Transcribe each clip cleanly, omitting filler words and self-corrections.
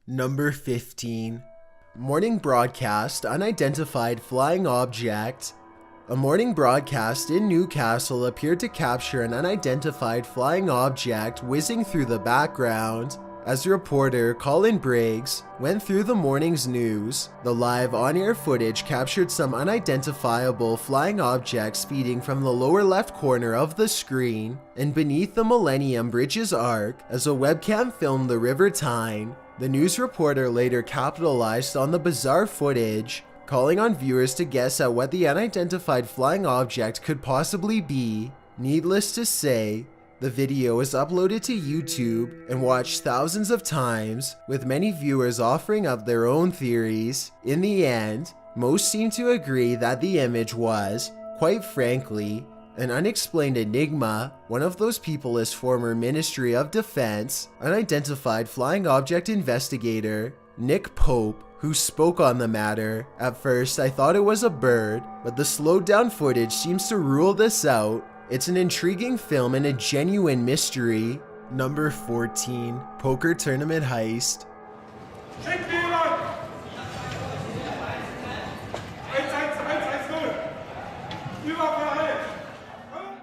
Number 15. Morning broadcast, unidentified flying object. A morning broadcast in Newcastle appeared to capture an unidentified flying object whizzing through the background. As reporter Colin Briggs went through the morning's news, the live on-air footage captured some unidentifiable flying object speeding from the lower left corner of the screen and beneath the Millennium Bridge's arc as a webcam filmed the River Tyne. The news reporter later capitalized on the bizarre footage, calling on viewers to guess at what the unidentified flying object could possibly be. Needless to say, the video was uploaded to YouTube and watched thousands of times, with many viewers offering up their own theories. In the end, most seem to agree that the image was, quite frankly, an unexplained enigma. One of those people is former Ministry of Defense unidentified flying object investigator Nick Pope, who spoke on the matter. At first, I thought it was a bird, but the slowed down footage seems to rule this out. It's an intriguing film and a genuine mystery. Number 14. Poker Tournament Heist.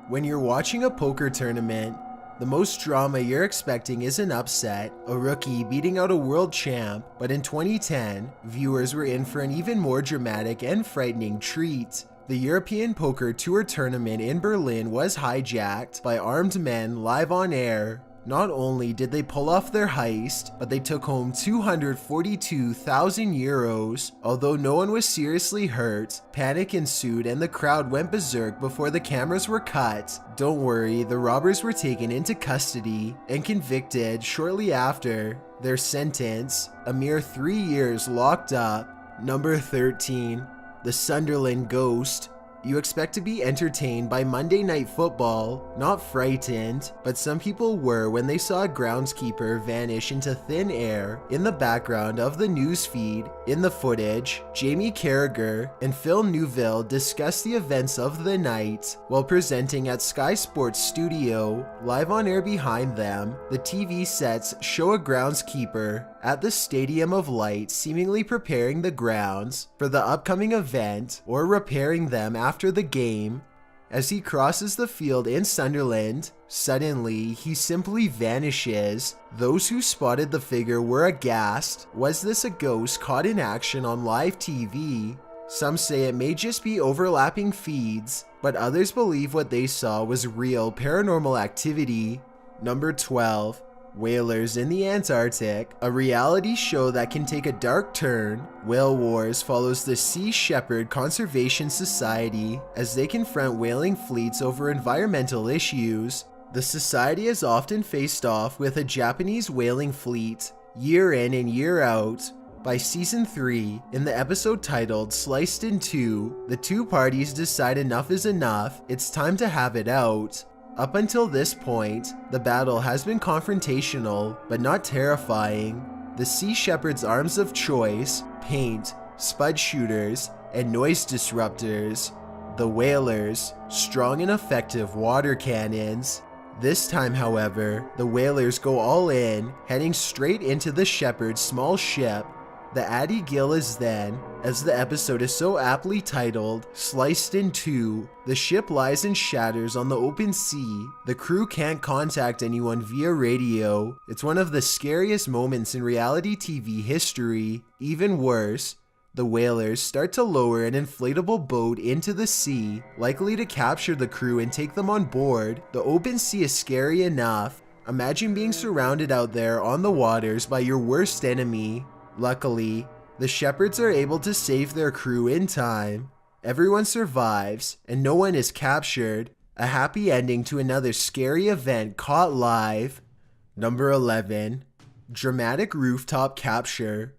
When you're watching a poker tournament, the most drama you're expecting is an upset, a rookie beating out a world champ, but in 2010, viewers were in for an even more dramatic and frightening treat. The European Poker Tour tournament in Berlin was hijacked by armed men live on air. Not only did they pull off their heist, but they took home 242,000 euros. Although no one was seriously hurt, panic ensued and the crowd went berserk before the cameras were cut. Don't worry, the robbers were taken into custody and convicted shortly after. Their sentence, a mere 3 years locked up. Number 13. The Sunderland Ghost. You expect to be entertained by Monday Night Football, not frightened, but some people were when they saw a groundskeeper vanish into thin air in the background of the newsfeed. In the footage, Jamie Carragher and Phil Neuville discuss the events of the night while presenting at Sky Sports Studio. Live on air behind them, the TV sets show a groundskeeper at the Stadium of Light seemingly preparing the grounds for the upcoming event or repairing them after the game. As he crosses the field in Sunderland, suddenly he simply vanishes. Those who spotted the figure were aghast. Was this a ghost caught in action on live TV? Some say it may just be overlapping feeds, but others believe what they saw was real paranormal activity. Number 12. Whalers in the Antarctic, a reality show that can take a dark turn. Whale Wars follows the Sea Shepherd Conservation Society as they confront whaling fleets over environmental issues. The society is often faced off with a Japanese whaling fleet, year in and year out. By season 3, in the episode titled Sliced in Two, the two parties decide enough is enough, it's time to have it out. Up until this point, the battle has been confrontational, but not terrifying. The Sea Shepherd's arms of choice: paint, spud shooters, and noise disruptors. The whalers: strong and effective water cannons. This time, however, the whalers go all in, heading straight into the Shepherd's small ship. The Addie Gill is then, as the episode is so aptly titled, sliced in two. The ship lies and shatters on the open sea. The crew can't contact anyone via radio. It's one of the scariest moments in reality TV history. Even worse, the whalers start to lower an inflatable boat into the sea, likely to capture the crew and take them on board. The open sea is scary enough. Imagine being surrounded out there on the waters by your worst enemy. Luckily, the Shepherds are able to save their crew in time. Everyone survives, and no one is captured. A happy ending to another scary event caught live. Number 11. Dramatic rooftop capture.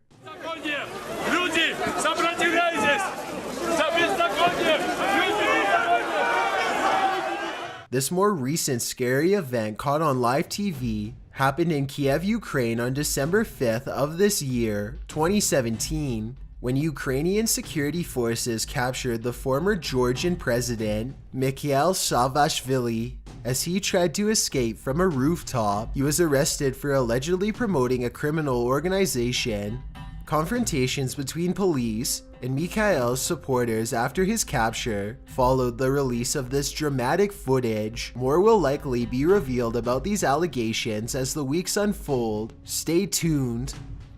This more recent scary event caught on live TV happened in Kiev, Ukraine on December 5th of this year, 2017. when Ukrainian security forces captured the former Georgian president, Mikhail Saakashvili. As he tried to escape from a rooftop, he was arrested for allegedly promoting a criminal organization. Confrontations between police and Mikhail's supporters after his capture followed the release of this dramatic footage. More will likely be revealed about these allegations as the weeks unfold. Stay tuned.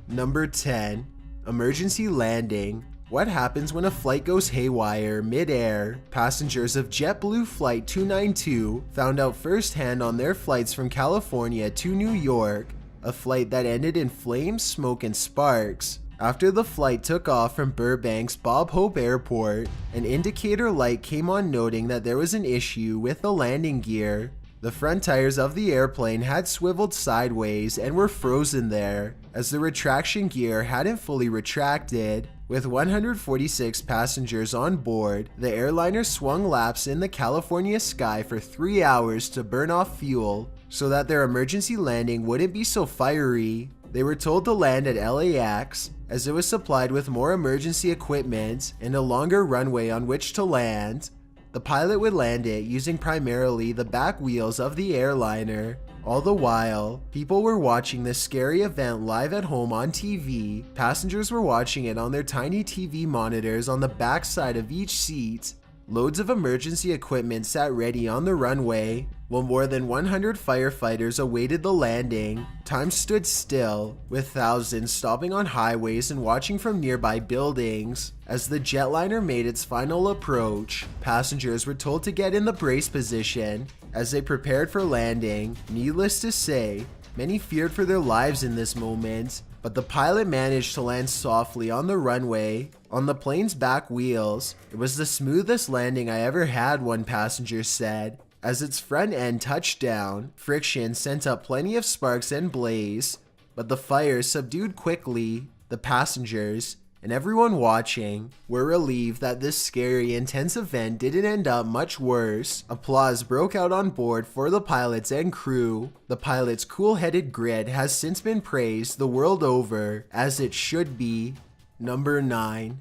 Number 10. Emergency landing. What happens when a flight goes haywire mid-air? Passengers of JetBlue Flight 292 found out firsthand on their flights from California to New York, a flight that ended in flames, smoke, and sparks. After the flight took off from Burbank's Bob Hope Airport, an indicator light came on noting that there was an issue with the landing gear. The front tires of the airplane had swiveled sideways and were frozen there, as the retraction gear hadn't fully retracted. With 146 passengers on board, the airliner swung laps in the California sky for 3 hours to burn off fuel, so that their emergency landing wouldn't be so fiery. They were told to land at LAX, as it was supplied with more emergency equipment and a longer runway on which to land. The pilot would land it using primarily the back wheels of the airliner. All the while, people were watching this scary event live at home on TV. Passengers were watching it on their tiny TV monitors on the back side of each seat. Loads of emergency equipment sat ready on the runway, while more than 100 firefighters awaited the landing. Time stood still, with thousands stopping on highways and watching from nearby buildings. As the jetliner made its final approach, passengers were told to get in the brace position as they prepared for landing. Needless to say, many feared for their lives in this moment, but the pilot managed to land softly on the runway, on the plane's back wheels. It was the smoothest landing I ever had, one passenger said. As its front end touched down, friction sent up plenty of sparks and blaze, but the fires subdued quickly. The passengers, and everyone watching, were relieved that this scary, intense event didn't end up much worse. Applause broke out on board for the pilots and crew. The pilot's cool-headed grit has since been praised the world over, as it should be. Number 9.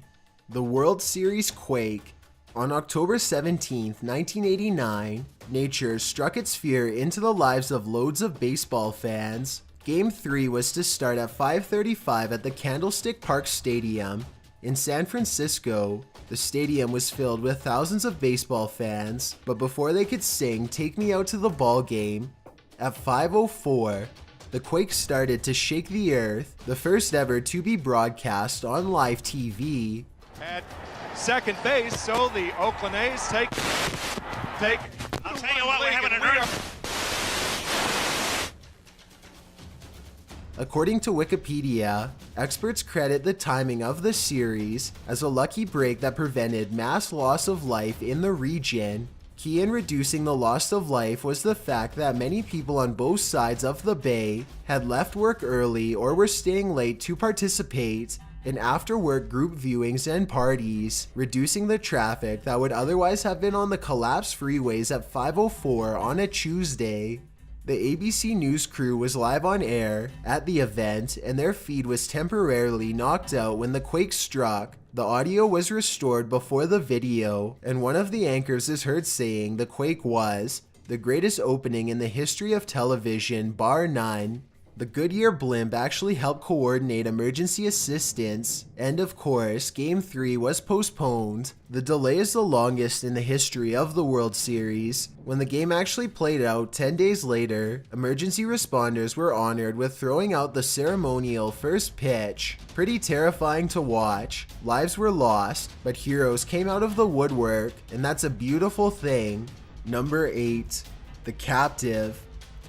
The World Series quake. On October 17, 1989, nature struck its fear into the lives of loads of baseball fans. Game 3 was to start at 5:35 at the Candlestick Park Stadium in San Francisco. The stadium was filled with thousands of baseball fans, but before they could sing "Take Me Out to the Ball Game," at 5:04, the quake started to shake the earth, the first ever to be broadcast on live TV. At second base, so the Oakland A's take. I'll tell you what, we're having an earth. According to Wikipedia, experts credit the timing of the series as a lucky break that prevented mass loss of life in the region. Key in reducing the loss of life was the fact that many people on both sides of the bay had left work early or were staying late to participate in after-work group viewings and parties, reducing the traffic that would otherwise have been on the collapsed freeways at 5:04 on a Tuesday. The ABC News crew was live on air at the event, and their feed was temporarily knocked out when the quake struck. The audio was restored before the video, and one of the anchors is heard saying the quake was the greatest opening in the history of television, bar none. The Goodyear blimp actually helped coordinate emergency assistance, and of course, Game 3 was postponed. The delay is the longest in the history of the World Series. When the game actually played out 10 days later, emergency responders were honored with throwing out the ceremonial first pitch. Pretty terrifying to watch. Lives were lost, but heroes came out of the woodwork, and that's a beautiful thing. Number 8. The Captive.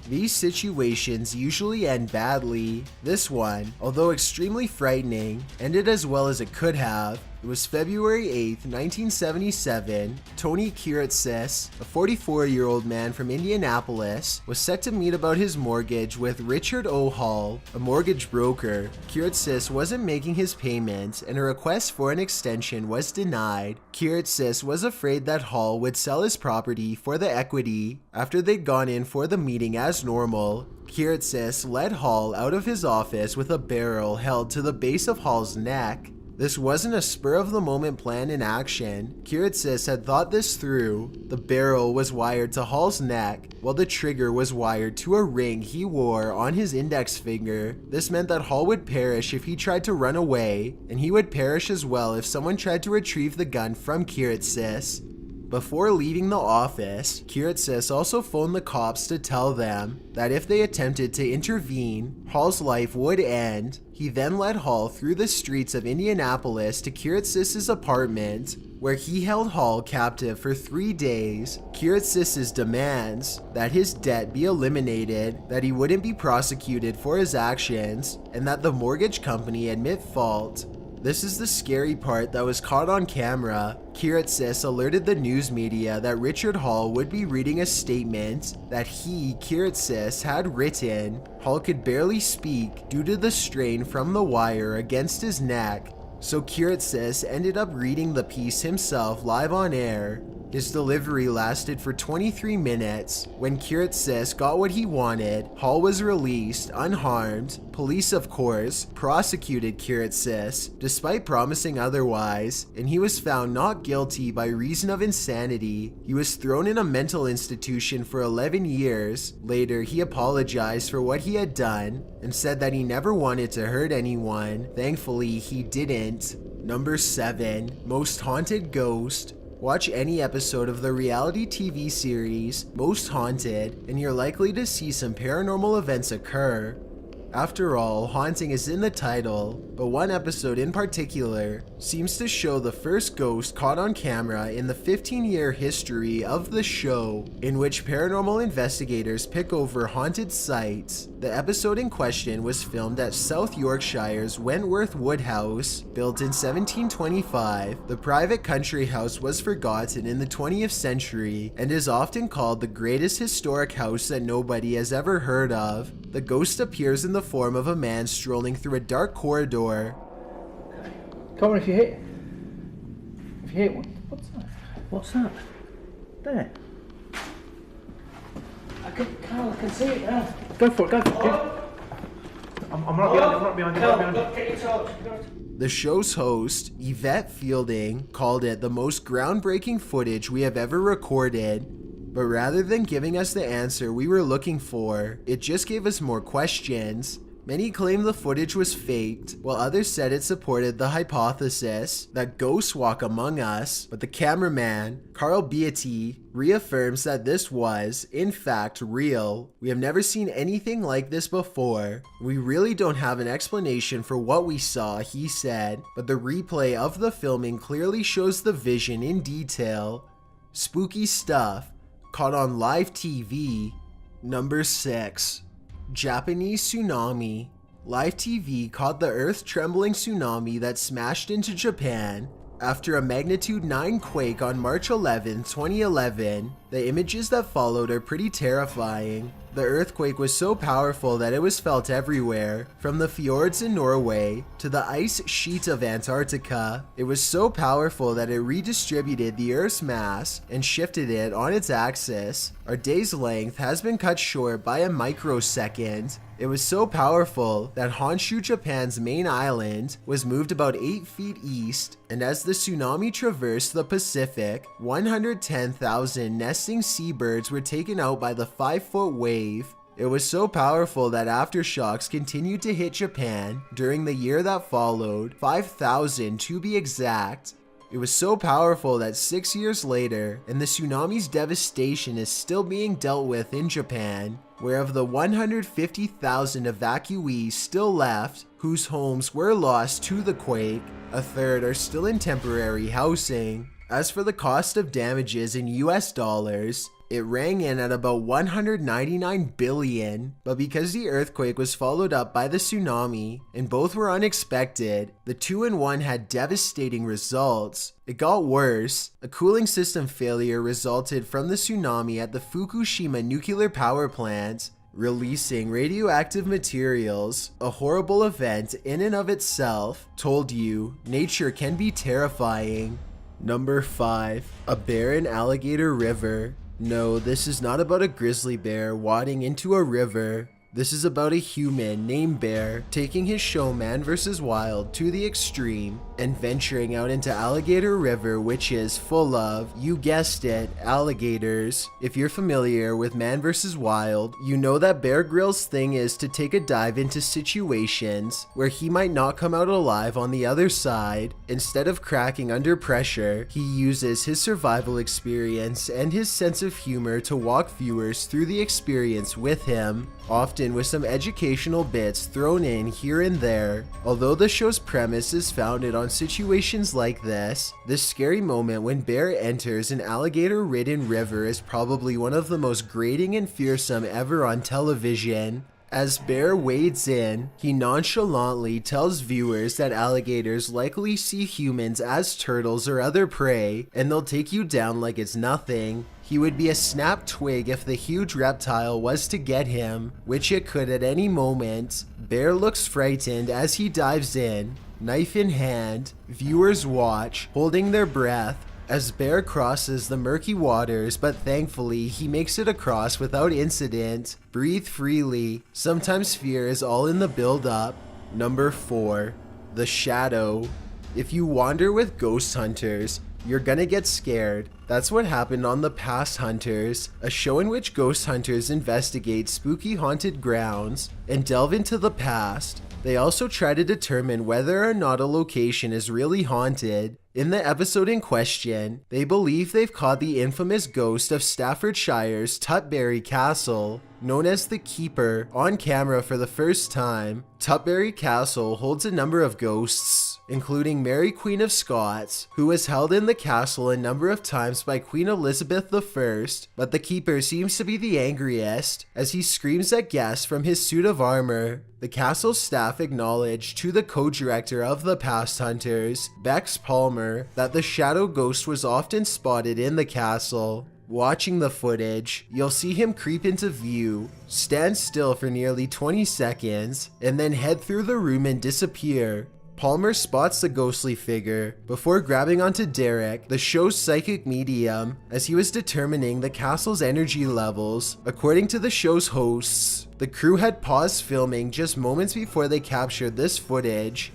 These situations usually end badly. This one, although extremely frightening, ended as well as it could have. It was February 8, 1977. Tony Kiritsis, a 44-year-old man from Indianapolis, was set to meet about his mortgage with Richard O. Hall, a mortgage broker. Kiritsis wasn't making his payments, and a request for an extension was denied. Kiritsis was afraid that Hall would sell his property for the equity. After they'd gone in for the meeting as normal, Kiritsis led Hall out of his office with a barrel held to the base of Hall's neck. This wasn't a spur-of-the-moment plan in action. Kiritsis had thought this through. The barrel was wired to Hall's neck, while the trigger was wired to a ring he wore on his index finger. This meant that Hall would perish if he tried to run away, and he would perish as well if someone tried to retrieve the gun from Kiritsis. Before leaving the office, Kiritsis also phoned the cops to tell them that if they attempted to intervene, Hall's life would end. He then led Hall through the streets of Indianapolis to Kiritsis' apartment, where he held Hall captive for 3 days. Kiritsis' demands that his debt be eliminated, that he wouldn't be prosecuted for his actions, and that the mortgage company admit fault. This is the scary part that was caught on camera. Kiritsis alerted the news media that Richard Hall would be reading a statement that he, Kiritsis, had written. Hall could barely speak due to the strain from the wire against his neck, so Kiritsis ended up reading the piece himself live on air. His delivery lasted for 23 minutes. When Kiritsis got what he wanted, Hall was released unharmed. Police, of course, prosecuted Kiritsis despite promising otherwise, and he was found not guilty by reason of insanity. He was thrown in a mental institution for 11 years. Later, he apologized for what he had done and said that he never wanted to hurt anyone. Thankfully, he didn't. Number 7. Most Haunted Ghost. Watch any episode of the reality TV series Most Haunted, and you're likely to see some paranormal events occur. After all, haunting is in the title, but one episode in particular seems to show the first ghost caught on camera in the 15-year history of the show, in which paranormal investigators pick over haunted sites. The episode in question was filmed at South Yorkshire's Wentworth Wood House. Built in 1725, the private country house was forgotten in the 20th century and is often called the greatest historic house that nobody has ever heard of. The ghost appears in the form of a man strolling through a dark corridor. Come on, if you hit one. What's that? What's that? There. Carl, I can see it now. Go for it. I'm not behind you. Get your torch. The show's host, Yvette Fielding, called it the most groundbreaking footage we have ever recorded. But rather than giving us the answer we were looking for, it just gave us more questions. Many claimed the footage was faked, while others said it supported the hypothesis that ghosts walk among us. But the cameraman, Carl Beatty, reaffirms that this was, in fact, real. We have never seen anything like this before. We really don't have an explanation for what we saw, he said, but the replay of the filming clearly shows the vision in detail. Spooky stuff caught on live TV. Number 6. Japanese tsunami. Live TV caught the earth-trembling tsunami that smashed into Japan after a magnitude 9 quake on March 11, 2011. The images that followed are pretty terrifying. The earthquake was so powerful that it was felt everywhere, from the fjords in Norway to the ice sheet of Antarctica. It was so powerful that it redistributed the Earth's mass and shifted it on its axis. Our day's length has been cut short by a microsecond. It was so powerful that Honshu, Japan's main island, was moved about 8 feet east, and as the tsunami traversed the Pacific, 110,000 nesting seabirds were taken out by the 5-foot wave. It was so powerful that aftershocks continued to hit Japan during the year that followed, 5,000 to be exact. It was so powerful that 6 years later, and the tsunami's devastation is still being dealt with in Japan, where of the 150,000 evacuees still left, whose homes were lost to the quake, a third are still in temporary housing. As for the cost of damages in US dollars, it rang in at about 199 billion, but because the earthquake was followed up by the tsunami, and both were unexpected, the 2-in-1 had devastating results. It got worse. A cooling system failure resulted from the tsunami at the Fukushima nuclear power plant, releasing radioactive materials. A horrible event in and of itself. Told you, nature can be terrifying. Number 5. A barren alligator river. No, this is not about a grizzly bear wading into a river. This is about a human named Bear taking his show Man vs. Wild to the extreme and venturing out into Alligator River, which is full of, you guessed it, alligators. If you're familiar with Man vs. Wild, you know that Bear Grylls' thing is to take a dive into situations where he might not come out alive on the other side. Instead of cracking under pressure, he uses his survival experience and his sense of humor to walk viewers through the experience with him, often with some educational bits thrown in here and there. Although the show's premise is founded on situations like this scary moment when Bear enters an alligator-ridden river is probably one of the most grating and fearsome ever on television. As Bear wades in, he nonchalantly tells viewers that alligators likely see humans as turtles or other prey, and they'll take you down like it's nothing. He would be a snapped twig if the huge reptile was to get him, which it could at any moment. Bear looks frightened as he dives in, knife in hand. Viewers watch, holding their breath, as Bear crosses the murky waters, but thankfully he makes it across without incident. Breathe freely. Sometimes fear is all in the build-up. Number 4. The Shadow. If you wander with ghost hunters, you're gonna get scared. That's what happened on The Past Hunters, a show in which ghost hunters investigate spooky haunted grounds and delve into the past. They also try to determine whether or not a location is really haunted. In the episode in question, they believe they've caught the infamous ghost of Staffordshire's Tutbury Castle, known as the Keeper, on camera for the first time. Tutbury Castle holds a number of ghosts, including Mary Queen of Scots, who was held in the castle a number of times by Queen Elizabeth I, but the Keeper seems to be the angriest, as he screams at guests from his suit of armor. The castle staff acknowledged to the co-director of The Past Hunters, Bex Palmer, that the shadow ghost was often spotted in the castle. Watching the footage, you'll see him creep into view, stand still for nearly 20 seconds, and then head through the room and disappear. Palmer spots the ghostly figure before grabbing onto Derek, the show's psychic medium, as he was determining the castle's energy levels. According to the show's hosts, the crew had paused filming just moments before they captured this footage.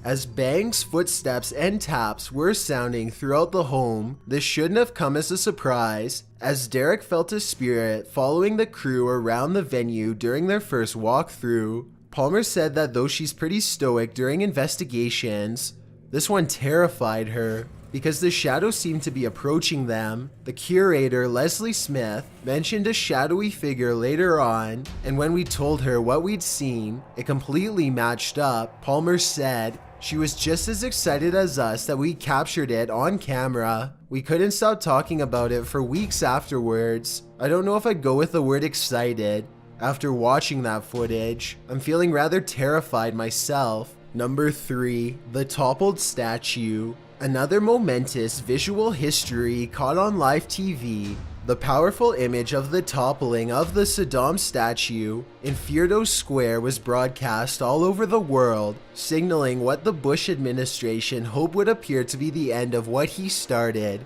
As bangs, footsteps, and taps were sounding throughout the home, this shouldn't have come as a surprise, as Derek felt a spirit following the crew around the venue during their first walkthrough. Palmer said that though she's pretty stoic during investigations, this one terrified her because the shadow seemed to be approaching them. The curator, Leslie Smith, mentioned a shadowy figure later on, and when we told her what we'd seen, it completely matched up. Palmer said she was just as excited as us that we captured it on camera. We couldn't stop talking about it for weeks afterwards. I don't know if I'd go with the word excited. After watching that footage, I'm feeling rather terrified myself. Number 3. The Toppled Statue. Another momentous visual history caught on live TV. The powerful image of the toppling of the Saddam statue in Firdos Square was broadcast all over the world, signaling what the Bush administration hoped would appear to be the end of what he started.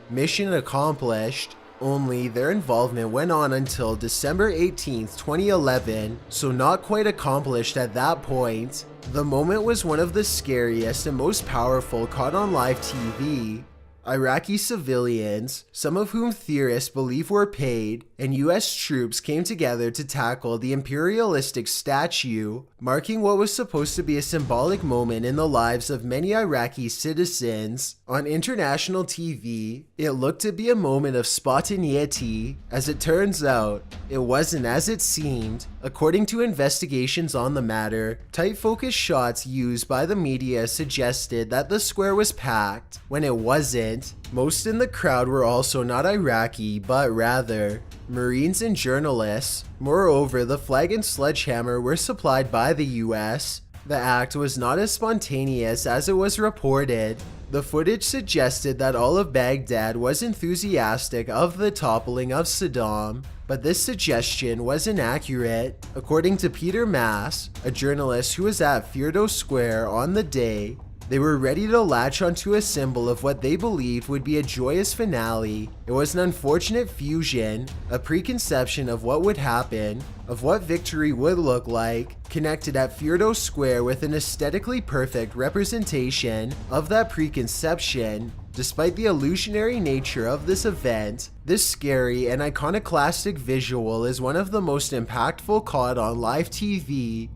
Mission accomplished. Only their involvement went on until December 18th, 2011, so not quite accomplished at that point. The moment was one of the scariest and most powerful caught on live TV. Iraqi civilians, some of whom theorists believe were paid, and US troops came together to tackle the imperialistic statue, marking what was supposed to be a symbolic moment in the lives of many Iraqi citizens. On international TV, it looked to be a moment of spontaneity. As it turns out, it wasn't as it seemed. According to investigations on the matter, tight focus shots used by the media suggested that the square was packed, when it wasn't. Most in the crowd were also not Iraqi, but rather Marines and journalists. Moreover, the flag and sledgehammer were supplied by the US. The act was not as spontaneous as it was reported. The footage suggested that all of Baghdad was enthusiastic of the toppling of Saddam, but this suggestion was inaccurate. According to Peter Mass, a journalist who was at Firdos Square on the day, They were ready to latch onto a symbol of what they believed would be a joyous finale. It was an unfortunate fusion, a preconception of what would happen, of what victory would look like, connected at Fjordo Square with an aesthetically perfect representation of that preconception. Despite the illusionary nature of this event, this scary and iconoclastic visual is one of the most impactful caught on live TV.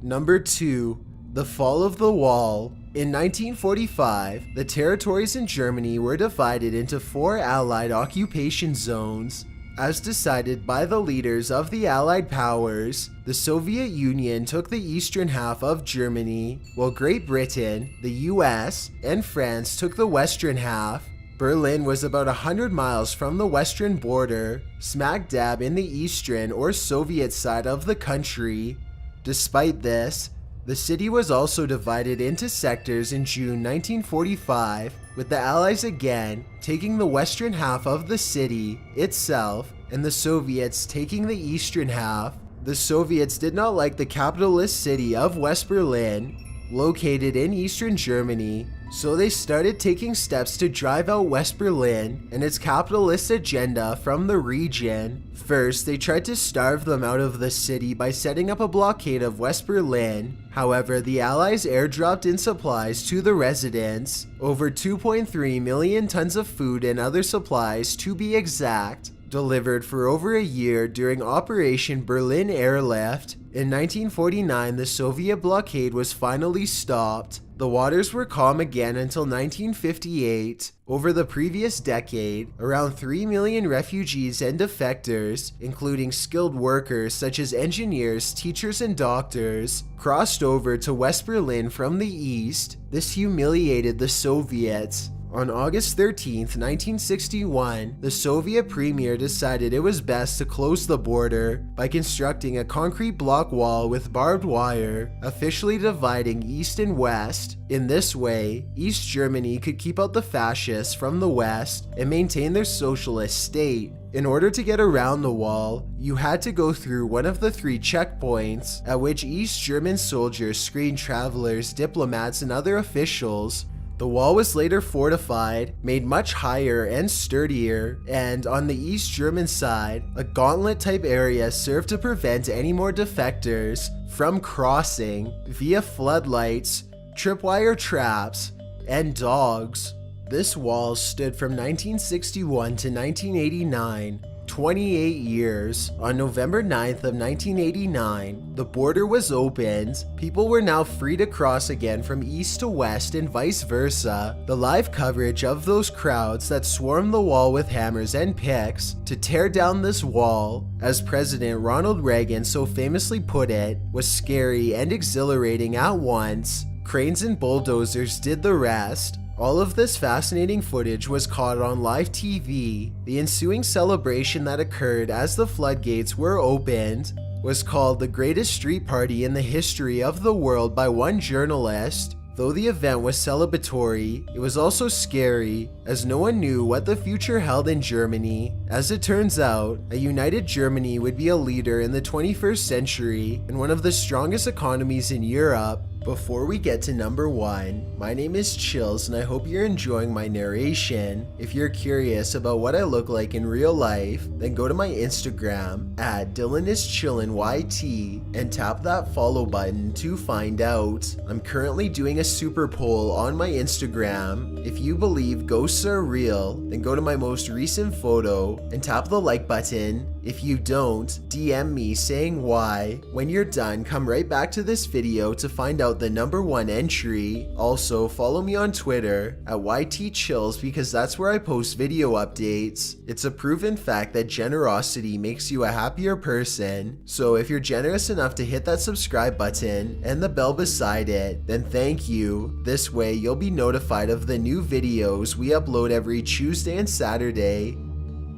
Number 2. The Fall of the Wall. In 1945, the territories in Germany were divided into 4 Allied occupation zones. As decided by the leaders of the Allied powers, the Soviet Union took the eastern half of Germany, while Great Britain, the US, and France took the western half. Berlin was about 100 miles from the western border, smack dab in the eastern or Soviet side of the country. Despite this, the city was also divided into sectors in June 1945, with the Allies again taking the western half of the city itself and the Soviets taking the eastern half. The Soviets did not like the capitalist city of West Berlin, located in eastern Germany, so they started taking steps to drive out West Berlin and its capitalist agenda from the region. First, they tried to starve them out of the city by setting up a blockade of West Berlin. However, the Allies airdropped in supplies to the residents, over 2.3 million tons of food and other supplies to be exact, delivered for over a year during Operation Berlin Airlift. In 1949, the Soviet blockade was finally stopped. The waters were calm again until 1958. Over the previous decade, around 3 million refugees and defectors, including skilled workers such as engineers, teachers, and doctors, crossed over to West Berlin from the east. This humiliated the Soviets. On August 13, 1961, the Soviet premier decided it was best to close the border by constructing a concrete block wall with barbed wire, officially dividing East and West. In this way, East Germany could keep out the fascists from the West and maintain their socialist state. In order to get around the wall, you had to go through one of the 3 checkpoints, at which East German soldiers screened travelers, diplomats, and other officials. The wall was later fortified, made much higher and sturdier, and on the East German side, a gauntlet-type area served to prevent any more defectors from crossing via floodlights, tripwire traps, and dogs. This wall stood from 1961 to 1989, 28 years. On November 9th of 1989, the border was opened. People were now free to cross again from east to west and vice versa. The live coverage of those crowds that swarmed the wall with hammers and picks to tear down this wall, as President Ronald Reagan so famously put it, was scary and exhilarating at once. Cranes and bulldozers did the rest. All of this fascinating footage was caught on live TV. The ensuing celebration that occurred as the floodgates were opened was called the greatest street party in the history of the world by one journalist. Though the event was celebratory, it was also scary, as no one knew what the future held in Germany. As it turns out, a united Germany would be a leader in the 21st century and one of the strongest economies in Europe. Before we get to number 1, my name is Chills and I hope you're enjoying my narration. If you're curious about what I look like in real life, then go to my Instagram at DylanIsChillinYT and tap that follow button to find out. I'm currently doing a super poll on my Instagram. If you believe ghosts are real, then go to my most recent photo and tap the like button. If you don't, DM me saying why. When you're done, come right back to this video to find out the number 1 entry. Also, follow me on Twitter at YTChills because that's where I post video updates. It's a proven fact that generosity makes you a happier person. So if you're generous enough to hit that subscribe button and the bell beside it, then thank you. This way you'll be notified of the new videos we upload every Tuesday and Saturday.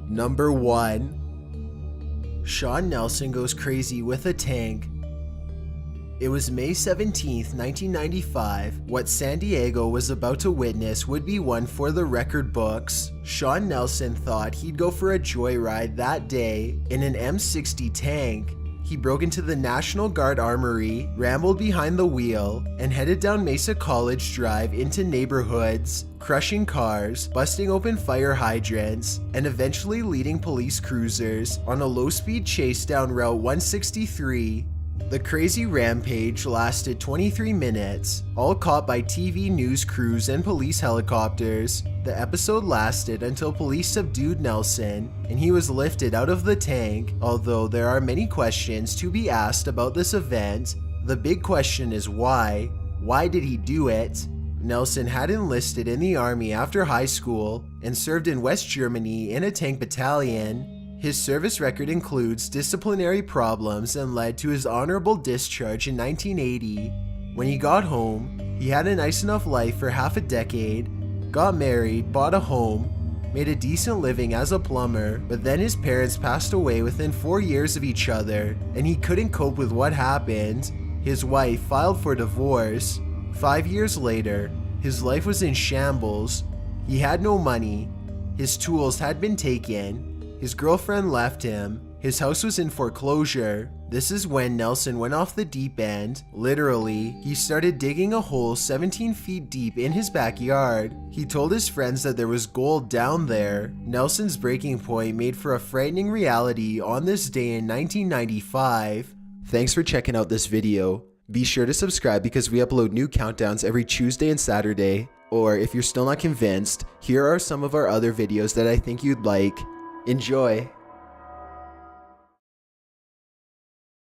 Number 1. Sean Nelson goes crazy with a tank. It was May 17th, 1995. What San Diego was about to witness would be one for the record books. Sean Nelson thought he'd go for a joyride that day in an M60 tank. he broke into the National Guard Armory, rambled behind the wheel, and headed down Mesa College Drive into neighborhoods, crushing cars, busting open fire hydrants, and eventually leading police cruisers on a low-speed chase down Route 163. The crazy rampage lasted 23 minutes, all caught by TV news crews and police helicopters. The episode lasted until police subdued Nelson and he was lifted out of the tank. Although there are many questions to be asked about this event, the big question is why? Why did he do it? Nelson had enlisted in the army after high school and served in West Germany in a tank battalion. His service record includes disciplinary problems and led to his honorable discharge in 1980. When he got home, he had a nice enough life for half a decade, got married, bought a home, made a decent living as a plumber, but then his parents passed away within 4 years of each other, and he couldn't cope with what happened. His wife filed for divorce. 5 years later, his life was in shambles. He had no money, his tools had been taken, his girlfriend left him, his house was in foreclosure. This is when Nelson went off the deep end. Literally, he started digging a hole 17 feet deep in his backyard. He told his friends that there was gold down there. Nelson's breaking point made for a frightening reality on this day in 1995. Thanks for checking out this video. Be sure to subscribe because we upload new countdowns every Tuesday and Saturday. Or if you're still not convinced, here are some of our other videos that I think you'd like. Enjoy!